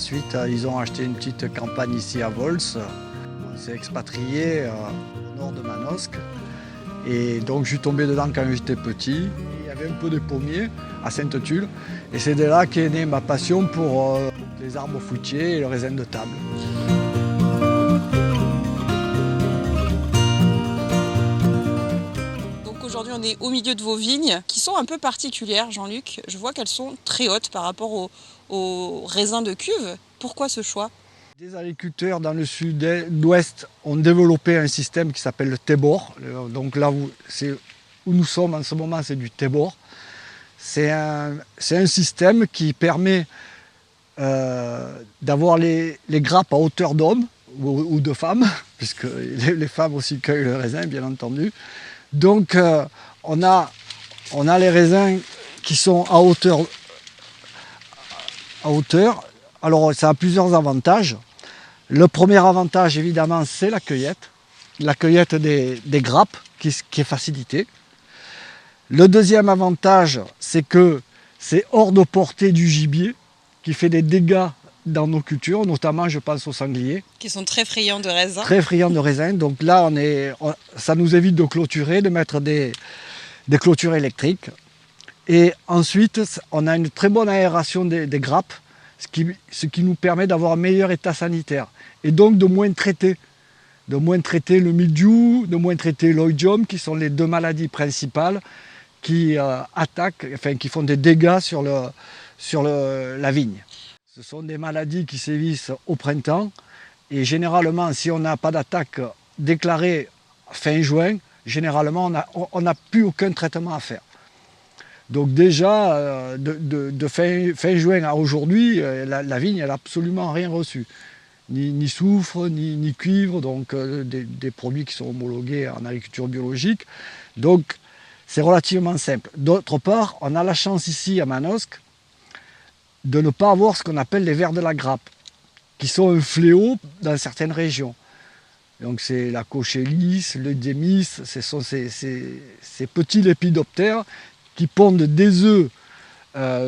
ensuite, ils ont acheté une petite campagne ici à Vols. On s'est expatrié au nord de Manosque. Et donc je suis tombé dedans quand j'étais petit. Il y avait un peu de pommiers à Sainte-Tulle. Et c'est de là qu'est née ma passion pour les arbres fruitiers et le raisin de table. Aujourd'hui, on est au milieu de vos vignes qui sont un peu particulières, Jean-Luc. Je vois qu'elles sont très hautes par rapport aux raisins de cuve. Pourquoi ce choix? Des agriculteurs dans le sud-ouest ont développé un système qui s'appelle le Tébor. Donc là où nous sommes en ce moment, c'est du Tébor. C'est un système qui permet d'avoir les grappes à hauteur d'homme ou de femme, puisque les femmes aussi cueillent le raisin, bien entendu. Donc on a les raisins qui sont à hauteur. Alors ça a plusieurs avantages. Le premier avantage évidemment c'est la cueillette des grappes qui est facilitée. Le deuxième avantage c'est que c'est hors de portée du gibier qui fait des dégâts dans nos cultures, notamment je pense aux sangliers. Qui sont très friands de raisin. Très friands de raisin. Donc là, ça nous évite de clôturer, de mettre des clôtures électriques. Et ensuite, on a une très bonne aération des grappes, ce qui nous permet d'avoir un meilleur état sanitaire. Et donc de moins traiter le mildiou, de moins traiter l'oïdium, qui sont les deux maladies principales qui qui font des dégâts sur la vigne. Ce sont des maladies qui sévissent au printemps et généralement, si on n'a pas d'attaque déclarée fin juin, généralement, on n'a plus aucun traitement à faire. Donc déjà, de fin juin à aujourd'hui, la vigne, elle n'a absolument rien reçu. Ni soufre, ni cuivre, donc des produits qui sont homologués en agriculture biologique. Donc c'est relativement simple. D'autre part, on a la chance ici à Manosque de ne pas avoir ce qu'on appelle les vers de la grappe, qui sont un fléau dans certaines régions. Donc c'est la cochélis, le démis, ce sont ces petits lépidoptères qui pondent des œufs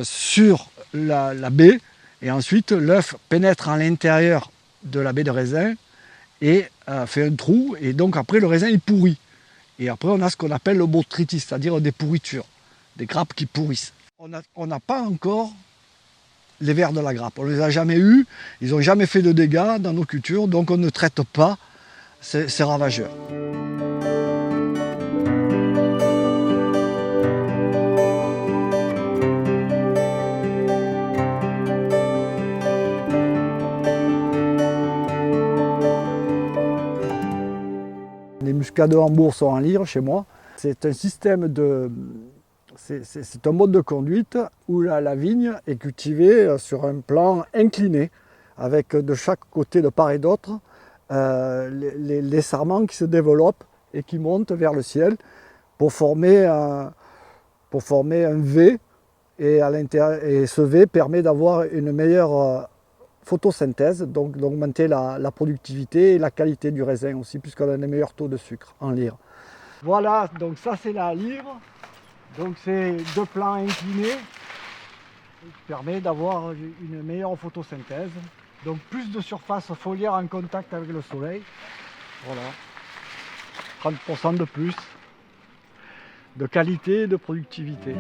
sur la baie, et ensuite l'œuf pénètre à l'intérieur de la baie de raisin et fait un trou, et donc après le raisin il pourrit. Et après on a ce qu'on appelle le botrytis, c'est-à-dire des pourritures, des grappes qui pourrissent. On n'a pas encore les vers de la grappe. On ne les a jamais eus, ils n'ont jamais fait de dégâts dans nos cultures, donc on ne traite pas ces ravageurs. Les muscats de Hambourg sont en lyre chez moi. C'est un système c'est un mode de conduite où la vigne est cultivée sur un plan incliné, avec de chaque côté, de part et d'autre, les sarments qui se développent et qui montent vers le ciel pour former un V. Et ce V permet d'avoir une meilleure photosynthèse, donc d'augmenter la productivité et la qualité du raisin aussi, puisqu'on a des meilleurs taux de sucre en lyre. Voilà, donc ça c'est la lyre. Donc c'est deux plans inclinés qui permet d'avoir une meilleure photosynthèse. Donc plus de surface foliaire en contact avec le soleil. Voilà. 30% de plus de qualité et de productivité.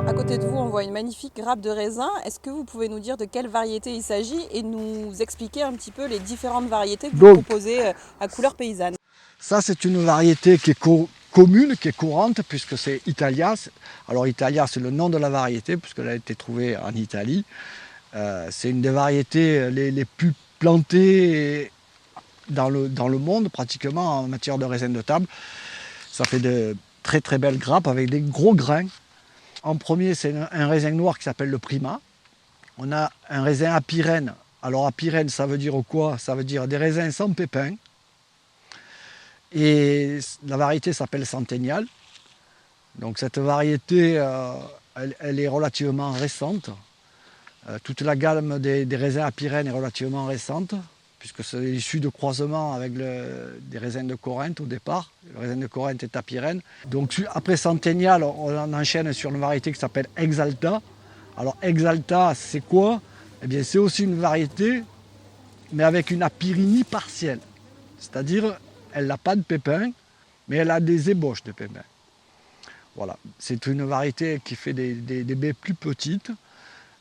À côté de vous, on voit une magnifique grappe de raisin. Est-ce que vous pouvez nous dire de quelle variété il s'agit et nous expliquer un petit peu les différentes variétés que vous proposez à Couleurs Paysannes? Ça, c'est une variété qui est commune, qui est courante, puisque c'est Italia. Alors Italia, c'est le nom de la variété, puisqu'elle a été trouvée en Italie. C'est une des variétés les plus plantées dans le monde, pratiquement en matière de raisin de table. Ça fait de très très belles grappes avec des gros grains. En premier, c'est un raisin noir qui s'appelle le Prima. On a un raisin à Pyrène. Alors à Pyrène, ça veut dire quoi? Ça veut dire des raisins sans pépins. Et la variété s'appelle Centennial. Donc cette variété, elle est relativement récente. Toute la gamme des raisins à Pyrène est relativement récente. puisque c'est issu de croisement avec des raisins de Corinthe au départ. Le raisin de Corinthe est à Pyrène. Donc après Centennial, on enchaîne sur une variété qui s'appelle Exalta. Alors Exalta, c'est quoi? Eh bien, c'est aussi une variété, mais avec une apyrinie partielle. C'est-à-dire, elle n'a pas de pépins, mais elle a des ébauches de pépins. Voilà. C'est une variété qui fait des baies plus petites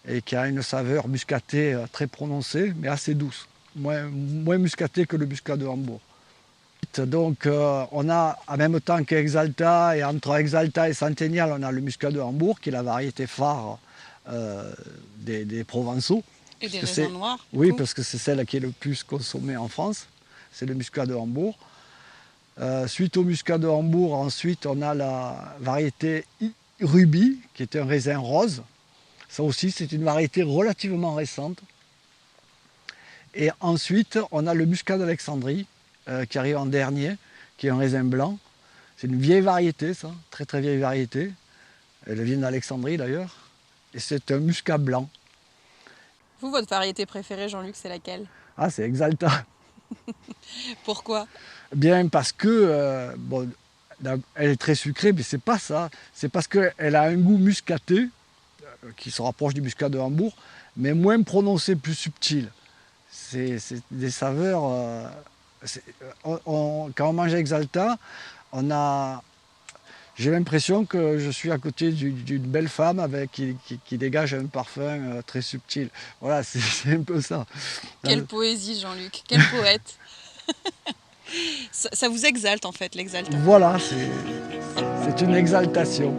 et qui a une saveur muscatée très prononcée, mais assez douce. Moins muscatée que le muscat de Hambourg. Donc on a en même temps qu'Exalta, et entre Exalta et Centennial, on a le muscat de Hambourg, qui est la variété phare des Provençaux. Et des raisins noirs. Oui, parce que c'est celle qui est le plus consommée en France. C'est le muscat de Hambourg. Suite au muscat de Hambourg, ensuite on a la variété Ruby, qui est un raisin rose. Ça aussi, c'est une variété relativement récente. Et ensuite, on a le muscat d'Alexandrie, qui arrive en dernier, qui est un raisin blanc. C'est une vieille variété, ça, très très vieille variété. Elle vient d'Alexandrie d'ailleurs. Et c'est un muscat blanc. Vous, votre variété préférée, Jean-Luc, c'est laquelle? Ah, c'est Exalta. Pourquoi? Bien parce que, bon, elle est très sucrée, mais c'est pas ça. C'est parce qu'elle a un goût muscaté, qui se rapproche du muscat de Hambourg, mais moins prononcé, plus subtil. C'est des saveurs... quand on mange Exalta, j'ai l'impression que je suis à côté d'une belle femme qui dégage un parfum très subtil. Voilà, c'est un peu ça. Quelle poésie, Jean-Luc, quel poète. Ça vous exalte en fait, l'exaltation. Voilà, c'est une exaltation.